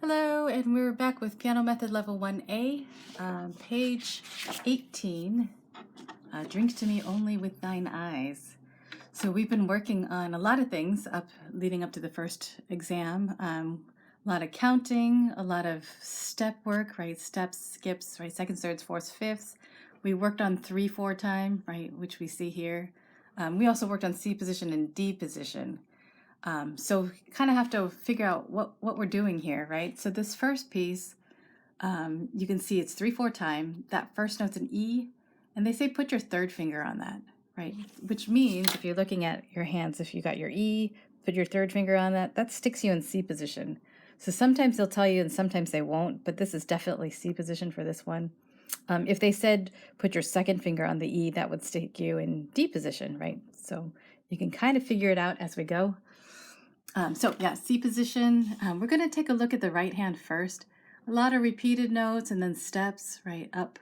Hello, and we're back with Piano Method Level 1A, page 18, Drink to Me Only with Thine Eyes. So we've been working on a lot of things leading up to the first exam. A lot of counting, a lot of step work, right? Steps, skips, right? Seconds, thirds, fourths, fifths. We worked on 3/4 time, right? Which we see here. We also worked on C position and D position. So kind of have to figure out what we're doing here, right? So this first piece, you can see it's 3/4 time. That first note's an E, and they say put your third finger on that, right? Which means if you're looking at your hands, if you got your E, put your third finger on that, that sticks you in C position. So sometimes they'll tell you and sometimes they won't, but this is definitely C position for this one. If they said put your second finger on the E, that would stick you in D position, right? So you can kind of figure it out as we go. C position. We're going to take a look at the right hand first. A lot of repeated notes and then steps, right? Up,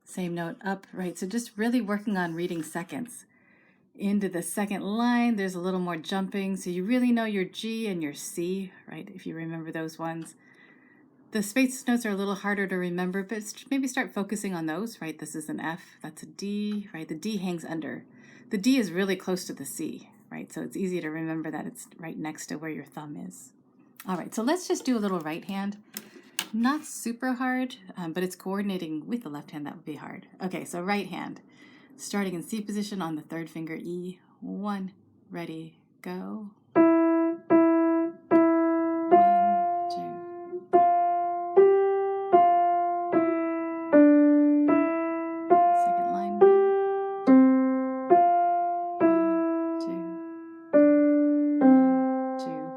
same note, up, right? So just really working on reading seconds. Into the second line, there's a little more jumping. So you really know your G and your C, right? If you remember those ones. The space notes are a little harder to remember, but maybe start focusing on those, right? This is an F, that's a D, right? The D hangs under. The D is really close to the C, right? So it's easy to remember that it's right next to where your thumb is. All right, so let's just do a little right hand. Not super hard, but it's coordinating with the left hand that would be hard. Okay, so right hand, starting in C position on the third finger, E. 1, ready, go. 1, 2. Second line, 1, 2, 3, 1, 2,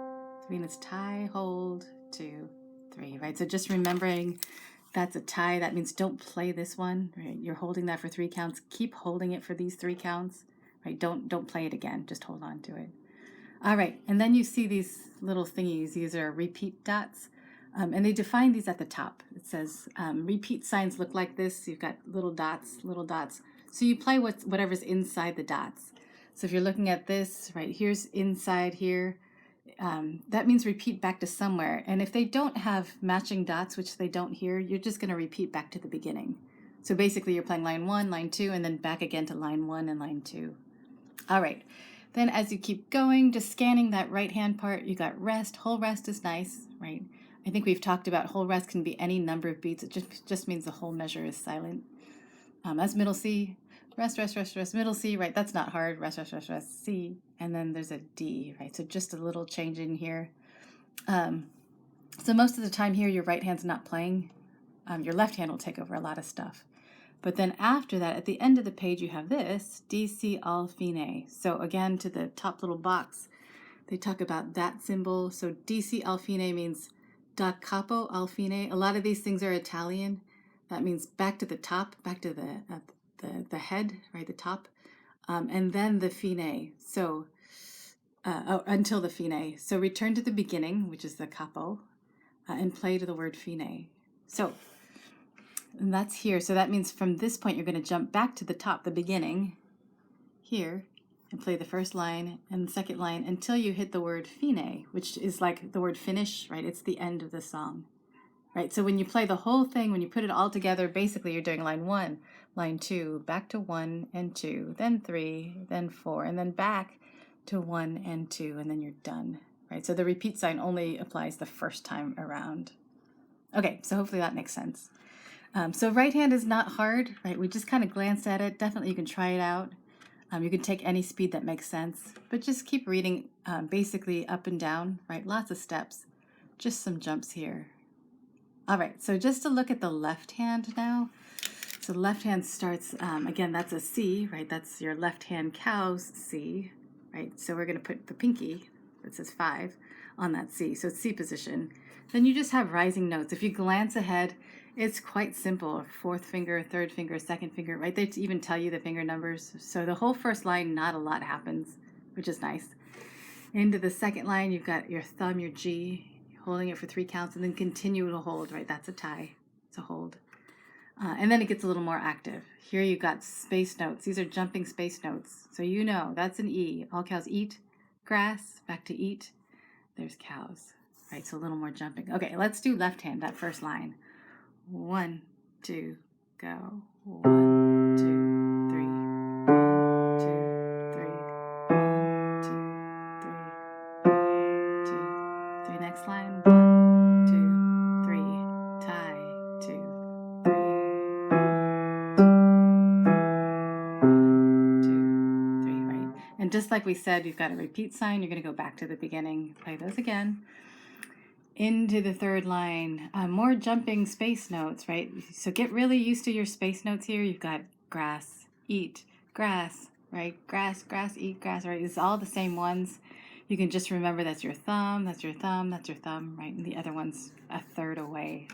3, and it's tie, hold, 2, 3, right? So just remembering that's a tie. That means don't play this one, right? You're holding that for 3 counts. Keep holding it for these 3 counts, right? Don't play it again. Just hold on to it. All right, and then you see these little thingies. These are repeat dots, and they define these at the top. It says repeat signs look like this. You've got little dots, little dots. So you play whatever's inside the dots. So if you're looking at this, right, here's inside here. That means repeat back to somewhere. And if they don't have matching dots, which they don't here, you're just going to repeat back to the beginning. So basically you're playing line 1, line 2, and then back again to line 1 and line 2. All right. Then as you keep going, just scanning that right hand part, you got rest. Whole rest is nice, right? I think we've talked about whole rest can be any number of beats. It just means the whole measure is silent. That's middle C. Rest, rest, rest, rest, middle C, right? That's not hard. Rest, rest, rest, rest, C. And then there's a D, right? So just a little change in here. So most of the time here, your right hand's not playing. Your left hand will take over a lot of stuff. But then after that, at the end of the page, you have this, D, C, all, fine. So again, to the top little box, they talk about that symbol. So D, C, all, fine means da capo al fine. A lot of these things are Italian. That means back to the top, back to the head, right, the top, and then the fine. So until the fine. So return to the beginning, which is the capo, and play to the word fine. So and that's here. So that means from this point, you're going to jump back to the top, the beginning, here, and play the first line and the second line until you hit the word fine, which is like the word finish, right? It's the end of the song, right? So when you play the whole thing, when you put it all together, basically you're doing line 1, line 2, back to 1 and 2, then 3, then 4, and then back to 1 and 2, and then you're done, right? So the repeat sign only applies the first time around. Okay, so hopefully that makes sense. So right hand is not hard, right? We just kind of glanced at it. Definitely you can try it out. You can take any speed that makes sense, but just keep reading basically up and down, right? Lots of steps, just some jumps here. All right, so just to look at the left hand now. So the left hand starts, again, that's a C, right? That's your left hand cow's C, right? So we're going to put the pinky, that says 5, on that C. So it's C position. Then you just have rising notes. If you glance ahead, it's quite simple. 4th finger, 3rd finger, 2nd finger, right? They even tell you the finger numbers. So the whole first line, not a lot happens, which is nice. Into the second line, you've got your thumb, your G, holding it for 3 counts, and then continue to hold, right? That's a tie. It's a hold. And then it gets a little more active. Here you've got space notes. These are jumping space notes. So you know that's an E. All cows eat grass, back to eat. There's cows. right? So a little more jumping. Okay, let's do left hand, that first line. 1, 2, go. 1, 2, 3. 1, 2, 3. 1, 2, 3. 1, 2, 3. Next line. 1, 2, 3. Tie. 2, 3. 1, 2, 3. Right. And just like we said, you've got a repeat sign. You're going to go back to the beginning. Play those again. Into the third line, more jumping space notes, right? So get really used to your space notes here. You've got grass, eat, grass, right? Grass, grass, eat, grass, right? It's all the same ones. You can just remember that's your thumb, that's your thumb, that's your thumb, right? And the other one's a third away.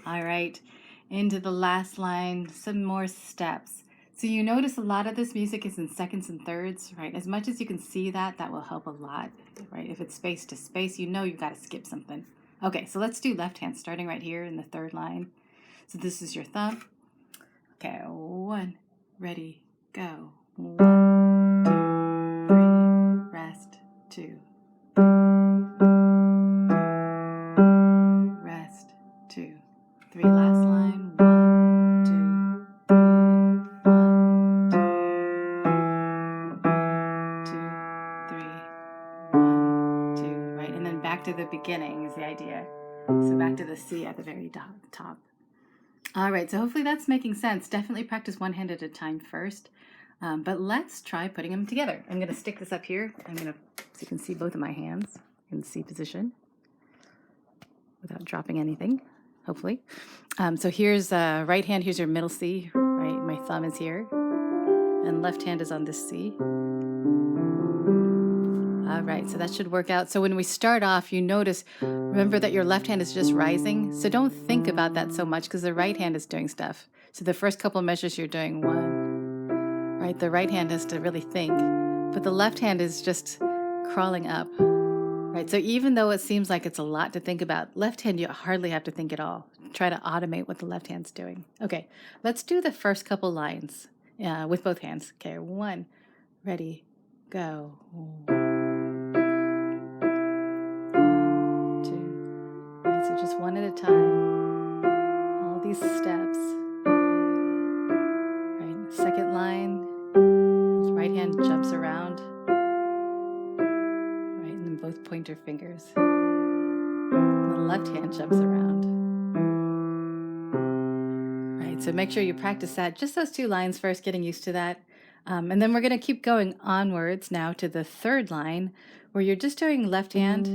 All right, into the last line, some more steps. So you notice a lot of this music is in seconds and thirds, right? As much as you can see that, that will help a lot, right? If it's space to space, you know you've got to skip something. Okay, so let's do left hand, starting right here in the third line. So this is your thumb. Okay, 1, ready, go. 1, 2, 3, rest, 2. Rest, 2, 3, last line. 1, 2, 3. 1, 2, 3. 1, 2. Right, and then back to the beginning is the idea. So back to the C at the very top. All right, so hopefully that's making sense. Definitely practice one hand at a time first. But let's try putting them together. I'm going to stick this up here. So you can see both of my hands in C position without dropping anything, hopefully. So here's right hand, here's your middle C, right? My thumb is here. And left hand is on this C. All right, so that should work out. So when we start off, you notice, remember that your left hand is just rising. So don't think about that so much because the right hand is doing stuff. So the first couple of measures you're doing 1, right? The right hand has to really think, but the left hand is just crawling up, right? So even though it seems like it's a lot to think about, left hand, you hardly have to think at all. Try to automate what the left hand's doing. Okay, let's do the first couple lines with both hands. Okay, 1, ready, go. 1, 2, right? So just one at a time. All these steps. Right. Second line, right hand jumps around. Right, and then both pointer fingers. And the left hand jumps around. Right. So make sure you practice that. Just those 2 lines first, getting used to that. And then we're going to keep going onwards now to the third line where you're just doing left hand,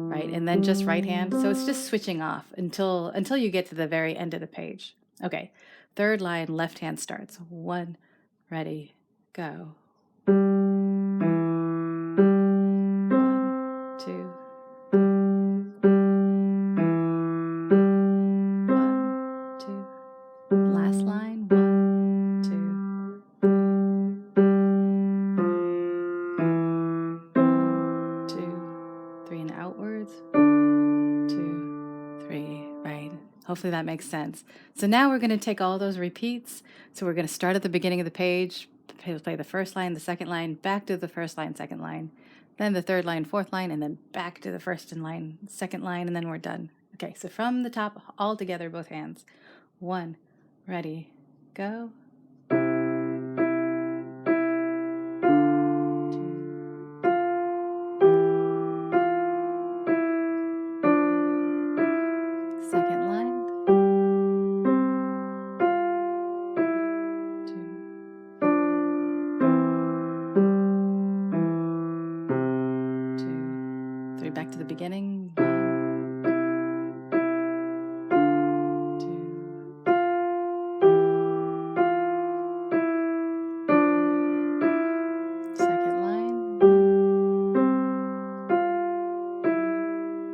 right, and then just right hand. So it's just switching off until you get to the very end of the page. Okay, third line, left hand starts. 1, ready, go. 1, 2, 3. 1, 2. Last line. 1, 2, 3. 1, 2, 3, and outwards. 2, 3, right. Hopefully that makes sense. So now we're going to take all those repeats. So we're going to start at the beginning of the page, play the first line, the second line, back to the first line, second line, then the third line, fourth line, and then back to the first line, second line, and then we're done. Okay, so from the top, all together, both hands. 1, ready, go. 2, 3. Second line. 2, 2, 3. Back to the beginning. 1, 2. Second line. 1,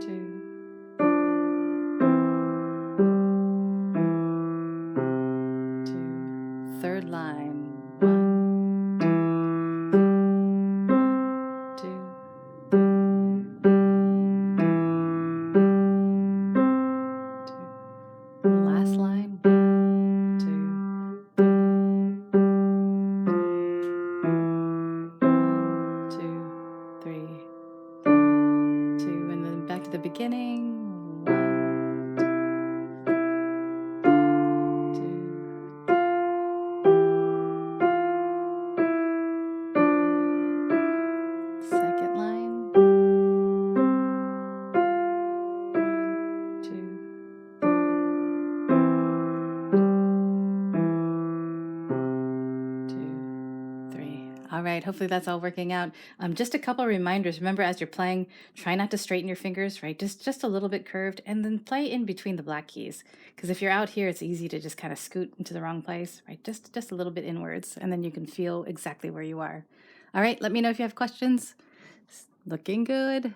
2. Third line. 1, 2. 2. Last line. 1, 2. 1, 2, 3. 1, 2. And then back to the beginning. All right, hopefully that's all working out. Just a couple of reminders. Remember, as you're playing, try not to straighten your fingers, right? Just a little bit curved, and then play in between the black keys. Because if you're out here, it's easy to just kind of scoot into the wrong place, right? Just a little bit inwards, and then you can feel exactly where you are. All right, let me know if you have questions. Looking good.